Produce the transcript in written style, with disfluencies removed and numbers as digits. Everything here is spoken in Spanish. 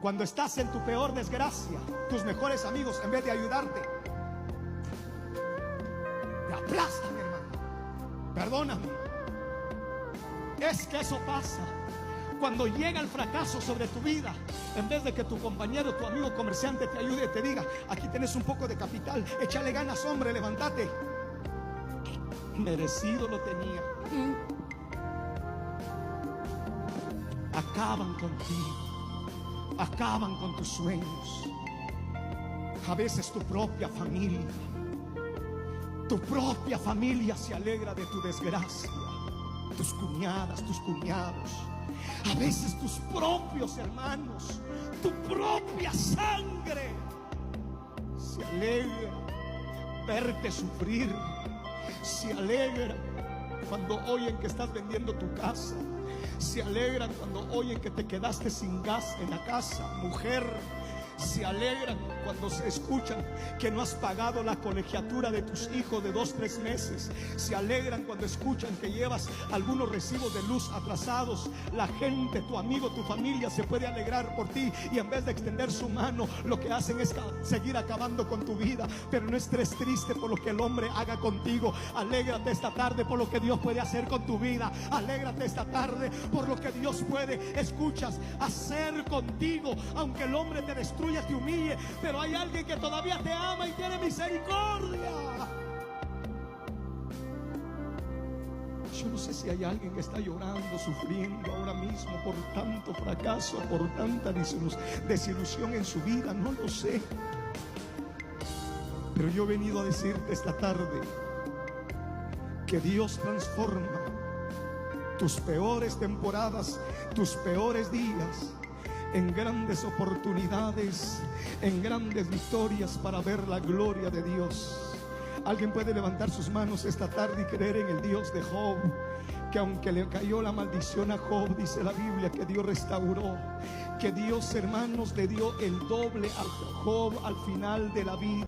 Cuando estás en tu peor desgracia, tus mejores amigos, en vez de ayudarte, te aplastan, hermano. Perdóname. Es que eso pasa. Cuando llega el fracaso sobre tu vida, en vez de que tu compañero, tu amigo comerciante te ayude y te diga: aquí tienes un poco de capital, échale ganas, hombre, levántate. Merecido lo tenía. Acaban contigo, acaban con tus sueños. A veces tu propia familia se alegra de tu desgracia. Tus cuñadas, tus cuñados, a veces tus propios hermanos, tu propia sangre se alegra verte sufrir. Se alegra cuando oyen que estás vendiendo tu casa. Se alegran cuando oyen que te quedaste sin gas en la casa. Mujer, se alegran cuando se escuchan que no has pagado la colegiatura de tus hijos de 2-3 meses. Se alegran cuando escuchan que llevas algunos recibos de luz atrasados. La gente, tu amigo, tu familia se puede alegrar por ti, y en vez de extender su mano, lo que hacen es seguir acabando con tu vida. Pero no estés triste por lo que el hombre haga contigo. Alégrate esta tarde por lo que Dios puede hacer con tu vida. Alégrate esta tarde por lo que Dios puede, escuchas, hacer contigo. Aunque el hombre te destruya, te humille, pero hay alguien que todavía te ama y tiene misericordia. Yo no sé si hay alguien que está llorando, sufriendo ahora mismo por tanto fracaso, por tanta desilusión en su vida. No lo sé, pero yo he venido a decirte esta tarde que Dios transforma tus peores temporadas, tus peores días, en grandes oportunidades, en grandes victorias para ver la gloria de Dios. Alguien puede levantar sus manos esta tarde y creer en el Dios de Job, que aunque le cayó la maldición a Job, dice la Biblia que Dios restauró, que Dios, hermanos, le dio el doble a Job al final de la vida.